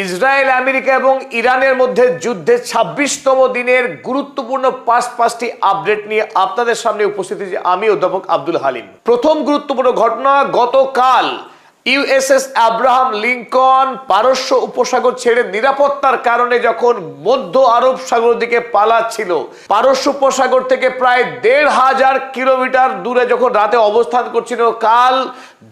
Israel, America এবং ইরানের মধ্যে যুদ্ধের ২৬তম দিনের গুরুত্বপূর্ণ পাঁচটি আপডেট নিয়ে আপনাদের সামনে উপস্থিত হয়েছি আমি অধ্যাপক আব্দুল হালিম। প্রথম গুরুত্বপূর্ণ ঘটনা, গতকাল ইউএসএস আব্রাহাম লিঙ্কন পারস্য উপসাগর ছেড়ে নিরাপত্তার কারণে যখন মধ্য আরব সাগর দিকে পালাচ্ছিল, পারস্য উপসাগর থেকে প্রায় ১৫০০ কিলোমিটার দূরে যখন রাতে অবস্থান করছিল, কাল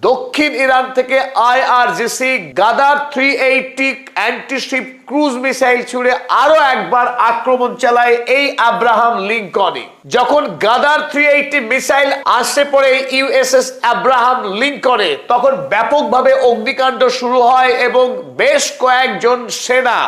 দক্ষিণ ইরান থেকে IRGC গাদার 380 অ্যান্টিশিপ ক্রুজ মিসাইল ছুড়ে আরো একবার আক্রমণ চালায় এই আব্রাহাম লিঙ্কনে। যখন গাদার 380 মিসাইল আসে পড়ে ইউএসএস আব্রাহাম লিঙ্কনে, তখন ব্যাপকভাবে অগ্নিকাণ্ড শুরু হয় এবং বেশ কয়েকজন সেনা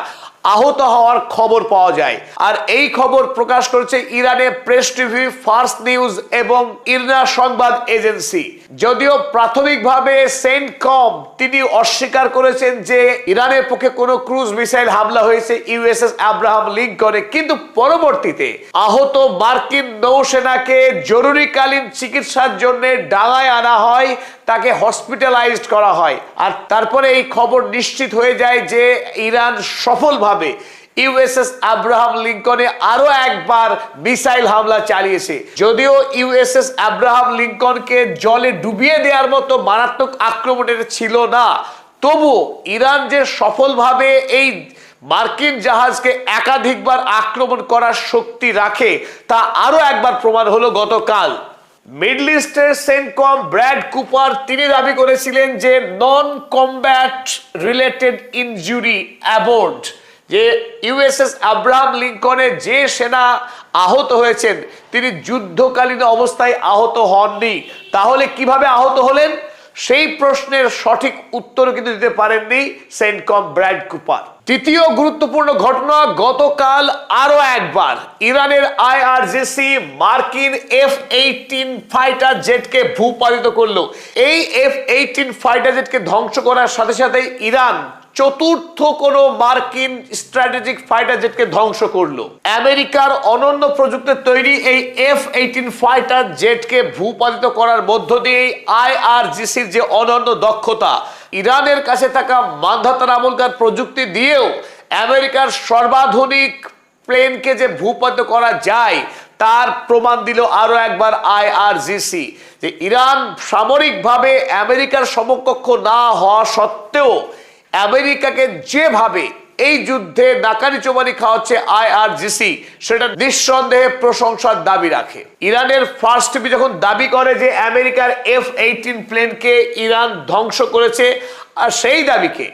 আহত হওয়ার খবর পাওয়া যায়। আর এই খবর প্রকাশ করেছে ইরানের প্রেস টিভি, ফার্স্ট নিউজ এবং ইরনা সংবাদ এজেন্সি। যদিও প্রাথমিকভাবে সেন্টকম তিনি অস্বীকার করেছেন যে ইরানের পক্ষে কোনো ক্রুজ মিসাইল হামলা হয়েছে ইউএসএস আব্রাহাম লিঙ্কনে, কিন্তু পরবর্তীতে আহত মার্কিন নৌসেনাকে জরুরিকালীন চিকিৎসার জন্য ডাঙায় আনা হয়, তাকে হসপিটালাইজড করা হয়। আর তারপরে এই খবর নিশ্চিত হয়ে যায় যে ইরান সফলভাবে ইউএসএস আব্রাহাম লিঙ্কনে আরো একবার মিসাইল হামলা চালিয়েছে। যদিও ইউএসএস আব্রাহাম লিঙ্কনকে জলে ডুবিয়ে দেওয়ার মতো মারাত্মক আক্রমণের ছিল না, তবু ইরান যে সফলভাবে এই মার্কিন জাহাজকে একাধিকবার আক্রমণ করার শক্তি রাখে তা আরো একবার প্রমাণ হলো গতকাল। মিডল ইস্টের সেন্টকম ব্র্যাড কুপার তিনি দাবি করেছিলেন যে নন কমব্যাট রিলেটেড ইনজুরি অ্যাবোর্ড, যে ইউএসএস আব্রাহাম লিঙ্কনে যে সেনা আহত হয়েছেন তিনি যুদ্ধকালীন অবস্থায় আহত হননি। তাহলে কিভাবে আহত হলেন সেই প্রশ্নের সঠিক উত্তর কিন্তু দিতে পারেননি সেন্টকম ব্র্যাড কুপার। তৃতীয় গুরুত্বপূর্ণ ঘটনা, গতকাল আরো একবার ইরানের IRGC মার্কিন F-18 ফাইটার জেটকে ভূপাতিত করলো। এই F-18 ফাইটার জেটকে ধ্বংস করার সাথে সাথে ইরান চতুর্থ কোন মার্কিন স্ট্র্যাটেজিক ফাইটার জেটকে ধ্বংস করলো। আমেরিকার অনন্য প্রযুক্তির তৈরি এই F-18 ফাইটার জেটকে ভূপাতিত করার মধ্য দিয়ে IRGCর যে অনন্য দক্ষতা, ইরানের কাছে থাকা মানহাতান আমলকার প্রযুক্তি দিয়েও আমেরিকার সর্বাধুনিক প্লেনকে যে ভূপাতিত করা যায় তার প্রমাণ দিল আরো একবার IRGC। যে ইরান সামরিকভাবে আমেরিকার সমকক্ষ না হওয়া সত্ত্বেও আমেরিকাকে যেভাবে এই যুদ্ধে নাকানি চোবানি খাওয়াচ্ছে IRGC, সেটা নিঃসন্দেহে প্রশংসার দাবি রাখে। ইরানের ফার্স্ট টিভি যখন দাবি করে যে আমেরিকার F-18 প্লেনকে ইরান ধ্বংস করেছে, আর সেই দাবিকে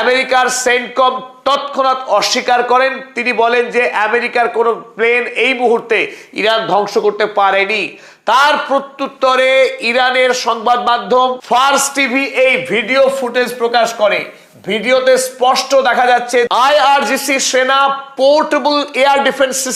আমেরিকার সেন্টকম তৎক্ষণাৎ অস্বীকার করেন। তিনি বলেন যে আমেরিকার কোনো প্লেন এই মুহূর্তে ইরান ধ্বংস করতে পারেনি। তার প্রত্যুত্তরে ইরানের সংবাদ মাধ্যম ফার্স্ট টিভি এই ভিডিও ফুটেজ প্রকাশ করে। ভিডিওতে স্পষ্ট দেখা যাচ্ছে IRGC সেনা পোর্টেবল এয়ার ডিফেন্স সিস্টেম